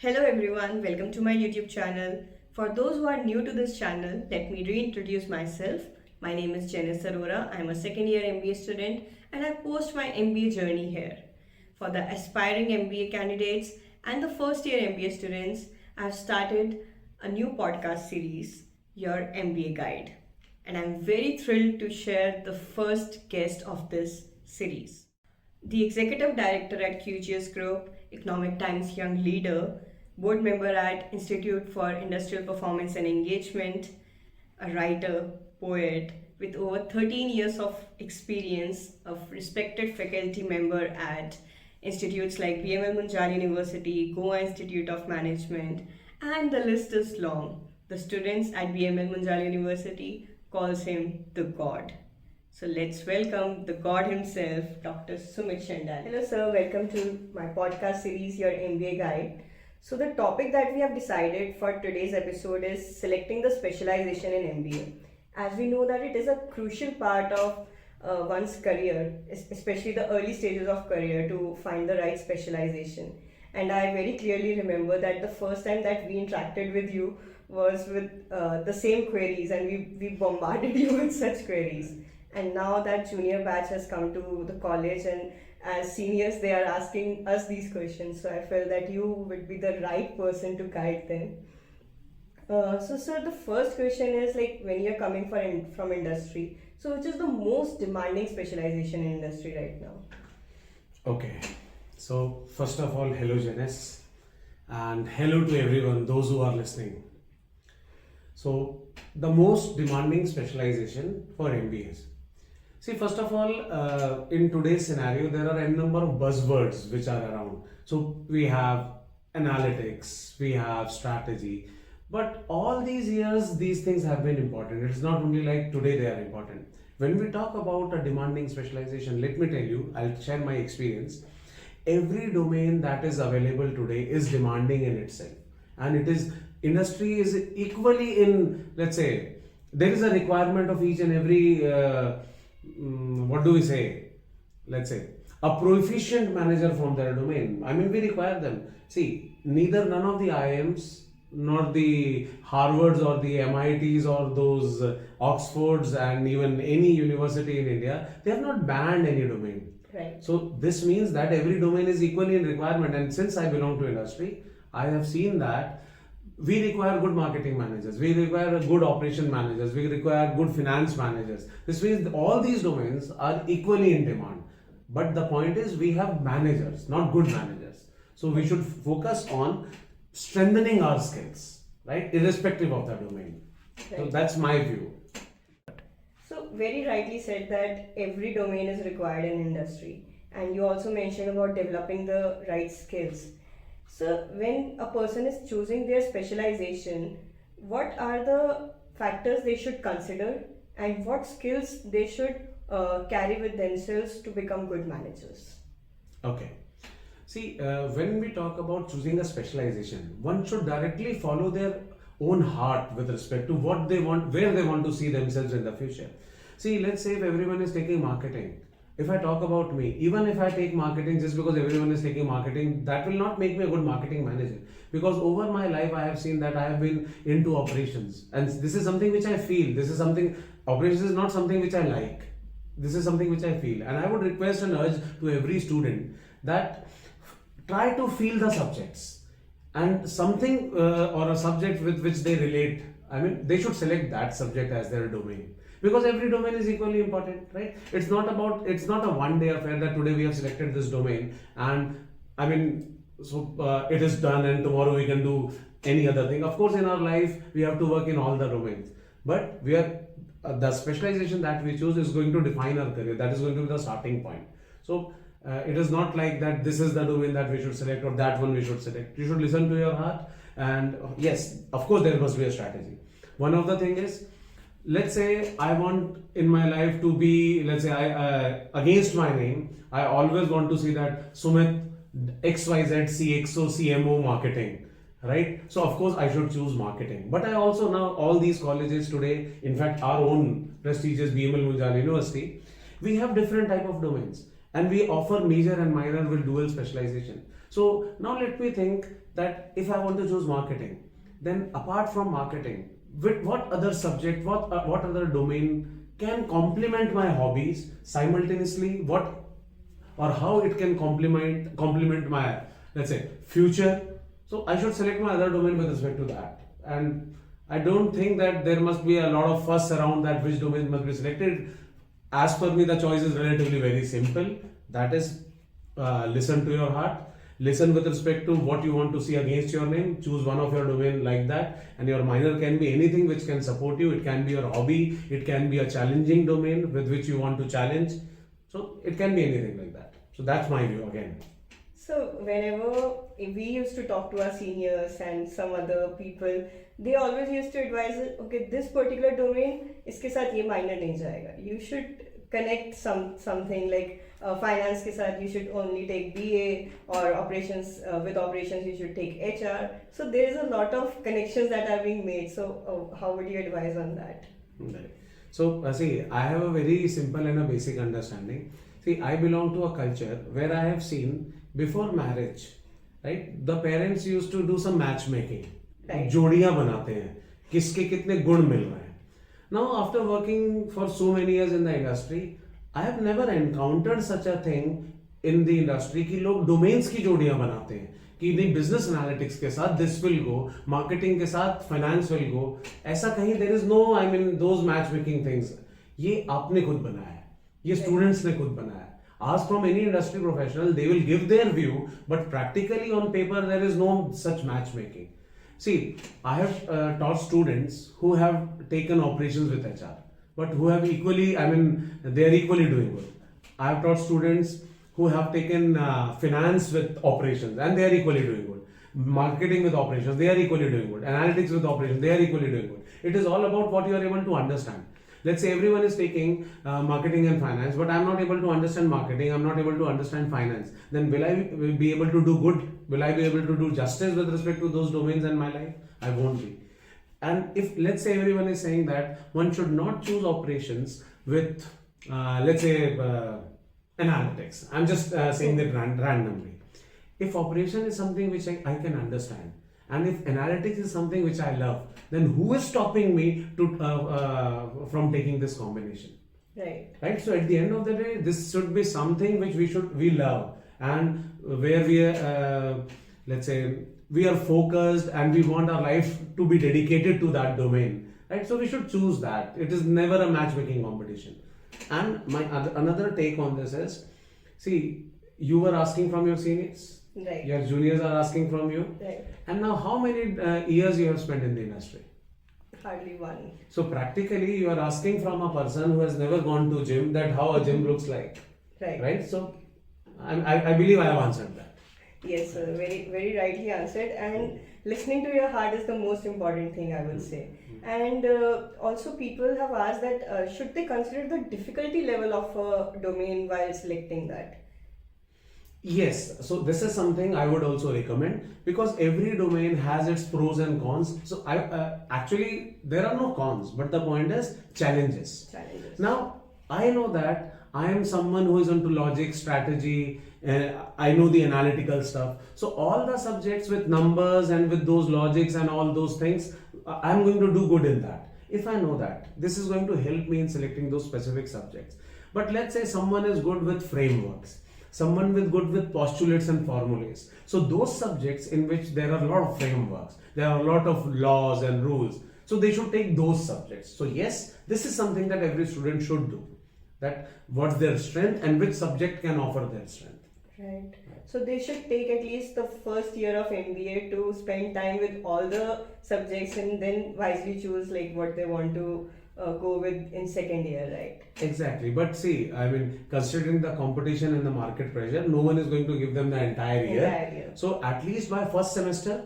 Hello everyone, welcome to my YouTube channel. For those who are new to this channel, let me reintroduce myself. My name is Janice Arora. I am a second year MBA student and I post my MBA journey here. For the aspiring MBA candidates and the first year MBA students, I have started a new podcast series, Your MBA Guide. And I'm very thrilled to share the first guest of this series. The Executive Director at QGS Group, Economic Times Young Leader, board member at Institute for Industrial Performance and Engagement, a writer, poet with over 13 years of experience, a respected faculty member at institutes like BML Munjal University, Goa Institute of Management, and the list is long. The students at BML Munjal University calls him the God. So let's welcome the God himself, Dr. Sumit Shandilya. Hello sir, welcome to my podcast series, Your MBA Guide. So the topic that we have decided for today's episode is selecting the specialization in MBA. As we know that it is a crucial part of one's career, especially the early stages of career, to find the right specialization. And I very clearly remember that the first time that we interacted with you was with the same queries, and we bombarded you with such queries. And now that junior batch has come to the college, and as seniors they are asking us these questions, so I felt that you would be the right person to guide them. So sir, the first question is, like, when you're coming from industry, so which is the most demanding specialization in industry right now? Okay, so first of all, hello Janice, and hello to everyone, those who are listening. So the most demanding specialization for MBAs. See, first of all, in today's scenario, there are a number of buzzwords which are around. So we have analytics, we have strategy, but all these years, these things have been important. It's not only like today they are important. When we talk about a demanding specialization, let me tell you, I'll share my experience. Every domain that is available today is demanding in itself. And it is, industry is equally in, let's say, there is a requirement of each and every what do we say? Let's say a proficient manager from their domain. I mean, we require them. See, none of the IIMs, nor the Harvards or the MITs or those Oxfords and even any university in India, they have not banned any domain. Right. So this means that every domain is equally in requirement. And since I belong to industry, I have seen that we require good marketing managers, we require good operation managers, we require good finance managers. This means all these domains are equally in demand. But the point is, we have managers, not good managers. So we should focus on strengthening our skills, right? Irrespective of the domain. Right. So that's my view. So very rightly said that every domain is required in industry. And you also mentioned about developing the right skills. So when a person is choosing their specialization, what are the factors they should consider and what skills they should carry with themselves to become good managers? Okay. See, when we talk about choosing a specialization, one should directly follow their own heart with respect to what they want, where they want to see themselves in the future. See, let's say if everyone is taking marketing, if I talk about me, even if I take marketing just because everyone is taking marketing, that will not make me a good marketing manager. Because over my life, I have seen that I have been into operations. And this is something which I feel. Operations is not something which I like. This is something which I feel. And I would request and urge to every student that try to feel the subjects. And something or a subject with which they relate, I mean, they should select that subject as their domain. Because every domain is equally important, right? It's not a one-day affair that today we have selected this domain and it is done and tomorrow we can do any other thing. Of course, in our life, we have to work in all the domains. But the specialization that we choose is going to define our career. That is going to be the starting point. So it is not like that this is the domain that we should select or that one we should select. You should listen to your heart. And yes, of course, there must be a strategy. One of the thing is, let's say I want in my life to be, let's say against my name, I always want to see that Sumit XYZ CXO CMO marketing, right? So of course I should choose marketing. But I also now, all these colleges today, in fact our own prestigious BML Munjal University, we have different type of domains and we offer major and minor with dual specialization. So now let me think that if I want to choose marketing, then apart from marketing, with what other subject, what other domain can complement my hobbies simultaneously? What or how it can complement my, let's say, future. So I should select my other domain with respect to that. And I don't think that there must be a lot of fuss around that which domain must be selected. As per me, the choice is relatively very simple. That is, listen to your heart. Listen with respect to what you want to see against your name. Choose one of your domain like that, and your minor can be anything which can support you. It can be your hobby. It can be a challenging domain with which you want to challenge. So it can be anything like that. So that's my view again. So whenever we used to talk to our seniors and some other people, they always used to advise us, okay, this particular domain, इसके साथ ये minor नहीं जाएगा. You should connect something like finance के साथ you should only take BA, or operations with operations you should take HR. So there is a lot of connections that are being made. So how would you advise on that? Right. So see, I have a very simple and a basic understanding. See, I belong to a culture where I have seen before marriage, right? The parents used to do some matchmaking. Right. जोड़ियां बनाते हैं, किसके कितने गुण मिल रहे हैं. Now, after working for so many years in the industry, I have never encountered such a thing in the industry कि लोग domains की जोड़ियां बनाते हैं कि नहीं, business analytics के साथ this will go, marketing के साथ finance will go. ऐसा कहीं there is no, I mean, those matchmaking things. ये आपने खुद बनाया है, ये students ने खुद बनाया है. Ask from any industry professional, they will give their view, but practically on paper there is no such matchmaking. See, I have taught students who have taken operations with HR, but who have equally, I mean, they are equally doing good. I have taught students who have taken finance with operations, and they are equally doing good. Marketing with operations, they are equally doing good. Analytics with operations, they are equally doing good. It is all about what you are able to understand. Let's say everyone is taking marketing and finance, but I'm not able to understand marketing, I'm not able to understand finance. Then will I be able to do good? Will I be able to do justice with respect to those domains in my life? I won't be. And if, let's say, everyone is saying that one should not choose operations with, let's say, analytics. I'm just saying that randomly. If operation is something which I can understand, and if analytics is something which I love, then who is stopping me to from taking this combination? Right. So at the end of the day, this should be something which we love, and where we are, let's say, we are focused and we want our life to be dedicated to that domain. Right. So we should choose that. It is never a matchmaking competition. And my another take on this is, see, you were asking from your seniors. Right. Your juniors are asking from you. Right. And now how many years you have spent in the industry? Hardly one. So practically you are asking from a person who has never gone to gym that how a gym looks like. Right. Right? So I believe I have answered that. Yes, sir. Very, very rightly answered. And listening to your heart is the most important thing, I will say. And also people have asked that should they consider the difficulty level of a domain while selecting that? Yes, so this is something I would also recommend, because every domain has its pros and cons. So I actually there are no cons, but the point is challenges. Now I know that I am someone who is into logic, strategy, I know the analytical stuff. So all the subjects with numbers and with those logics and all those things, I'm going to do good in that. If I know that, this is going to help me in selecting those specific subjects. But let's say someone is good with frameworks, someone good with postulates and formulas. So those subjects in which there are a lot of frameworks, there are a lot of laws and rules. So they should take those subjects. So yes, this is something that every student should do. That what's their strength and which subject can offer their strength. Right. So they should take at least the first year of MBA to spend time with all the subjects and then wisely choose like what they want to go with in second year, right? Exactly. But see, I mean, considering the competition and the market pressure, no one is going to give them the entire year. So at least by first semester,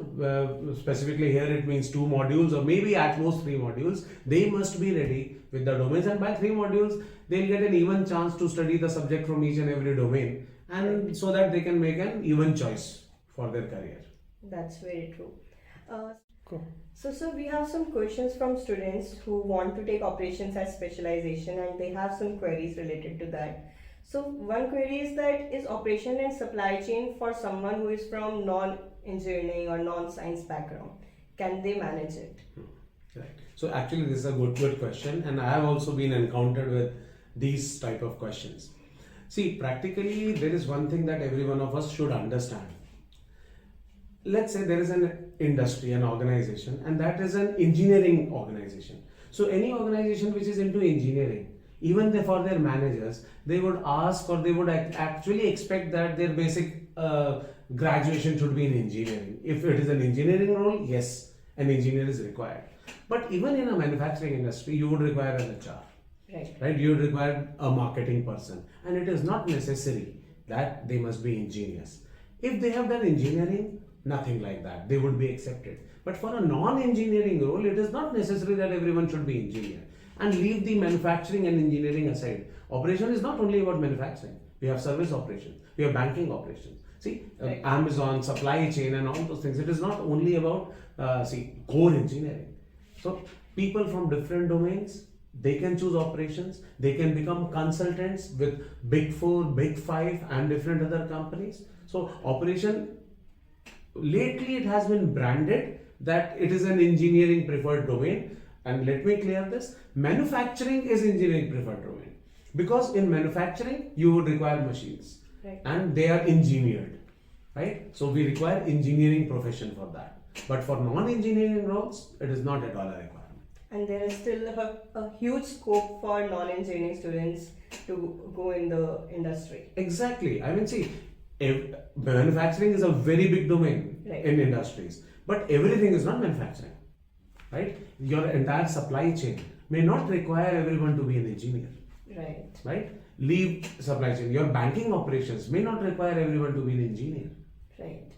specifically here it means 2 modules or maybe at most 3 modules, they must be ready with the domains, and by 3 modules, they'll get an even chance to study the subject from each and every domain, and so that they can make an even choice for their career. That's very true. Cool. So we have some questions from students who want to take operations as specialization, and they have some queries related to that. So one query is that, is operation and supply chain for someone who is from engineering or non-science background? Can they manage it? Right. So actually, this is a good question, and I have also been encountered with these type of questions. See, practically, there is one thing that every one of us should understand. Let's say there is an industry, an organization, and that is an engineering organization. So any organization which is into engineering, even for their managers, they would ask or they would actually expect that their basic graduation should be in engineering. If it is an engineering role, yes, an engineer is required. But even in a manufacturing industry, you would require an HR. Right? You would require a marketing person. And it is not necessary that they must be engineers. If they have done engineering, nothing like that. They would be accepted. But for a non-engineering role, it is not necessary that everyone should be engineer. And leave the manufacturing and engineering aside. Operation is not only about manufacturing. We have service operations. We have banking operations. See, Amazon, supply chain and all those things. It is not only about, core engineering. So, people from different domains, they can choose operations. They can become consultants with Big 4, Big 5 and different other companies. So, operation, lately it has been branded that it is an engineering preferred domain. And let me clear this, manufacturing is engineering preferred domain. Because in manufacturing, you would require machines. And they are engineered. Right? So we require engineering profession for that. But for non-engineering roles, it is not at all a requirement. And there is still a huge scope for non-engineering students to go in the industry. Exactly. I mean, see, manufacturing is a very big domain in industries. But everything is not manufacturing. Right? Your entire supply chain may not require everyone to be an engineer. Right? Leave supply chain. Your banking operations may not require everyone to be an engineer.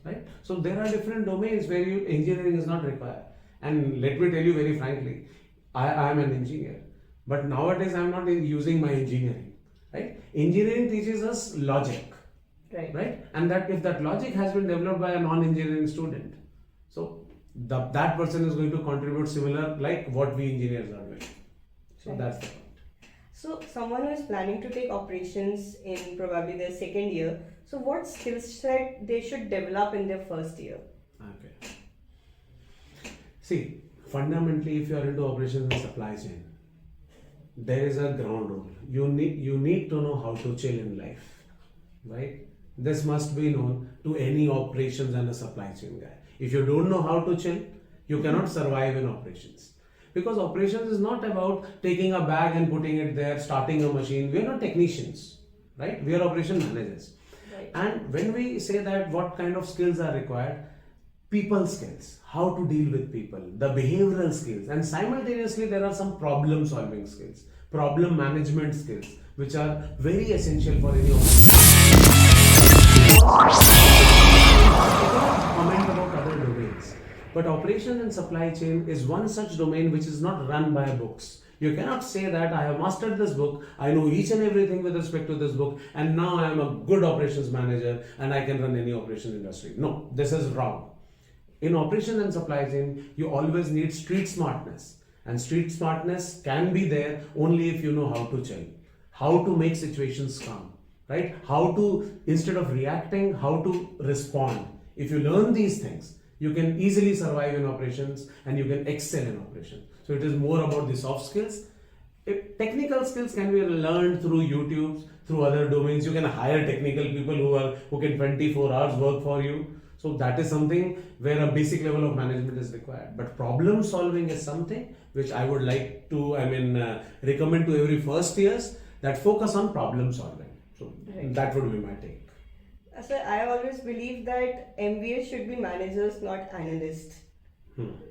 Right? So there are different domains where engineering is not required. And let me tell you very frankly, I am an engineer. But nowadays I am not using my engineering. Right? Engineering teaches us logic. Right? And that if that logic has been developed by a non-engineering student, so that person is going to contribute similar like what we engineers are doing. So that's the point. So someone who is planning to take operations in probably their second year, so what skill set they should develop in their first year? Okay. See, fundamentally, if you are into operations and supply chain, there is a ground rule. You need to know how to chill in life, right? This must be known to any operations and a supply chain guy. If you don't know how to chill, you cannot survive in operations. Because operations is not about taking a bag and putting it there, starting a machine. We are not technicians, right? We are operation managers. And when we say that what kind of skills are required, people skills, how to deal with people, the behavioral skills, and simultaneously there are some problem solving skills, problem management skills, which are very essential for any organization. Comment about other domains. But operation and supply chain is one such domain which is not run by books. You cannot say that I have mastered this book, I know each and everything with respect to this book, and now I am a good operations manager and I can run any operations industry. No, this is wrong. In operation and supply chain, you always need street smartness. And street smartness can be there only if you know how to chill, how to make situations calm, right? How to, instead of reacting, how to respond. If you learn these things, you can easily survive in operations and you can excel in operations. So it is more about the soft skills. Technical skills can be learned through YouTube, through other domains. You can hire technical people who can 24 hours work for you. So that is something where a basic level of management is required. But problem solving is something which I would like to, recommend to every first years, that focus on problem solving. So that would be my take. Sir, I always believe that MBA should be managers, not analysts.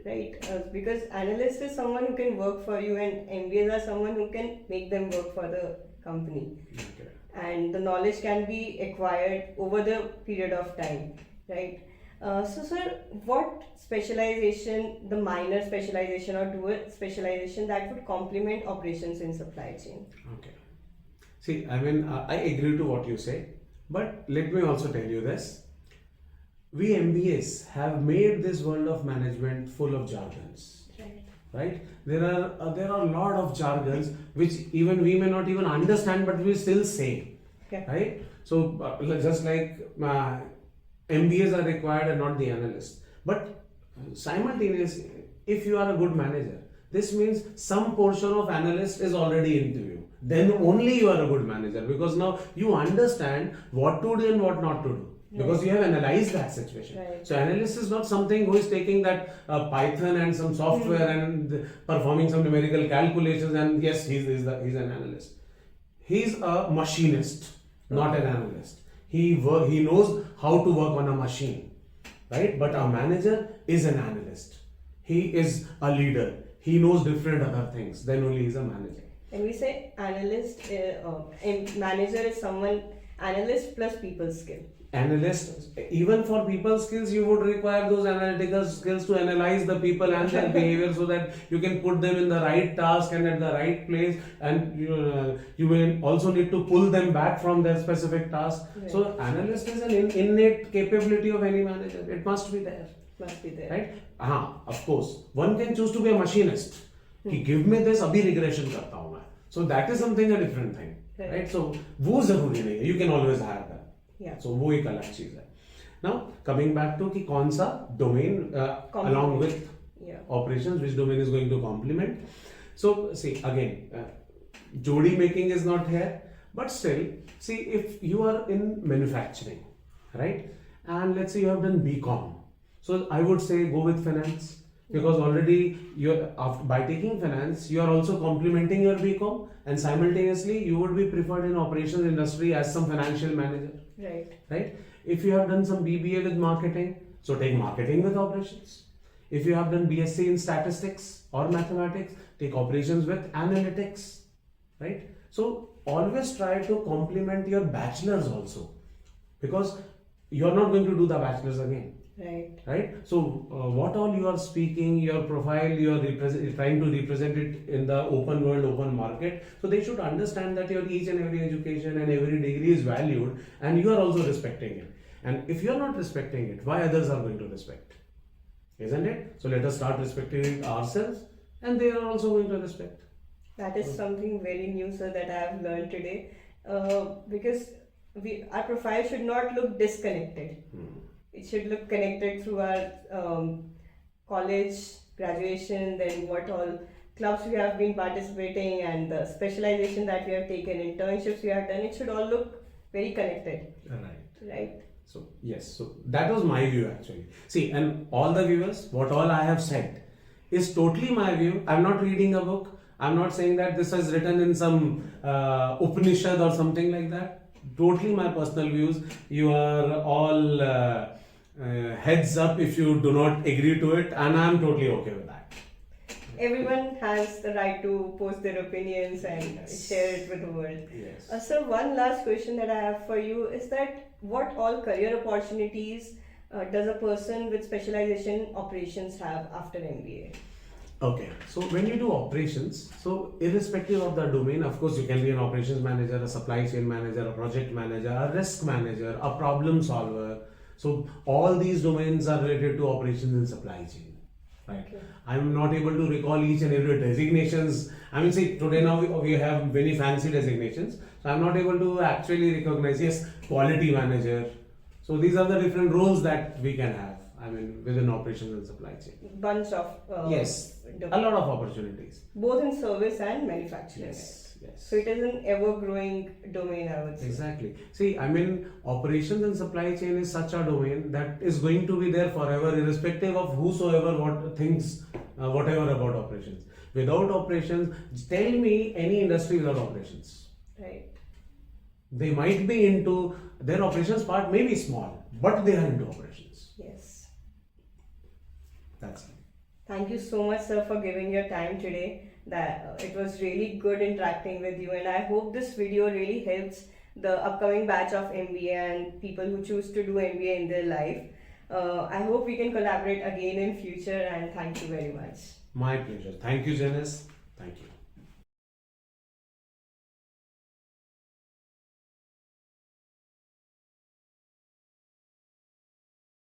Right? Because analyst is someone who can work for you, and MBAs are someone who can make them work for the company. Okay. And the knowledge can be acquired over the period of time. Right? So, sir, what specialization, the minor specialization or dual specialization that would complement operations in supply chain? Okay. See, I agree to what you say, but let me also tell you this. We MBAs have made this world of management full of jargons. Right? There are a lot of jargons which even we may not even understand, but we still say. Right? So, just like MBAs are required and not the analyst. But simultaneously, if you are a good manager, this means some portion of analyst is already into you. Then only you are a good manager, because now you understand what to do and what not to do. Because you have analyzed that situation. Right. So analyst is not something who is taking that Python and some software and performing some numerical calculations and yes, he's an analyst. He's a machinist, not an analyst. He knows how to work on a machine, right? But a manager is an analyst. He is a leader. He knows different other things. Then only he's a manager. And we say analyst, and manager is someone, analyst plus people skill. Analyst, even for people skills, you would require those analytical skills to analyze the people and their behavior so that you can put them in the right task and at the right place, and you will also need to pull them back from their specific task. Right. So analyst is an innate capability of any manager. It must be there. Must be there. Right? Of course. One can choose to be a machinist. कि give me this, अभी regression करता हूँ मैं. So that is something a different thing. Right? So वो जरूरी नहीं है. You can always hire them. Yeah. So वो एक अलग चीज है. Now coming back to कि कौन सा domain along with operations, which domain is going to complement. So see again, jodi making is not here, but still see if you are in manufacturing, right? And let's say you have done BCom. So I would say go with finance, because already by taking finance you are also complementing your BCom, and simultaneously you would be preferred in operations industry as some financial manager. Right? If you have done some BBA with marketing, so take marketing with operations. If you have done BSc in statistics or mathematics, take operations with analytics. Right? So always try to complement your bachelor's also, because you are not going to do the bachelor's again. Right? So what all you are speaking, your profile, you are trying to represent it in the open world, open market. So they should understand that your each and every education and every degree is valued, and you are also respecting it. And if you are not respecting it, why others are going to respect? Isn't it? So let us start respecting it ourselves, and they are also going to respect. That is something very new, sir, that I have learned today. Because our profile should not look disconnected. It should look connected through our college, graduation, then what all clubs we have been participating, and the specialization that we have taken, internships we have done. It should all look very connected. Right. So yes, so that was my view actually. See, and all the viewers, what all I have said is totally my view. I'm not reading a book. I'm not saying that this is written in some Upanishad or something like that. Totally my personal views. You are all heads up if you do not agree to it, and I'm totally okay with that. Everyone has the right to post their opinions and share it with the world. Yes. So one last question that I have for you is that what all career opportunities does a person with specialization operations have after MBA? Okay, so when you do operations, so irrespective of the domain, of course, you can be an operations manager, a supply chain manager, a project manager, a risk manager, a problem solver. So all these domains are related to operations and supply chain. Right. Okay. I'm not able to recall each and every designations. I mean, see, today now we have very fancy designations. So I'm not able to actually recognize, yes, quality manager. So these are the different roles that we can have. I mean, within operations and supply chain. Bunch of yes, a lot of opportunities. Both in service and manufacturing. Yes. So it is an ever-growing domain, I would say. Exactly. See, I mean, operations and supply chain is such a domain that is going to be there forever, irrespective of whosoever what thinks whatever about operations. Without operations, tell me any industry without operations. Right. They might be into their operations part may be small, but they are into operations. Yes. That's it. Thank you so much, sir, for giving your time today. That it was really good interacting with you, and I hope this video really helps the upcoming batch of MBA and people who choose to do MBA in their life. I hope we can collaborate again in future, and thank you very much. My pleasure. Thank you, Janice. Thank you.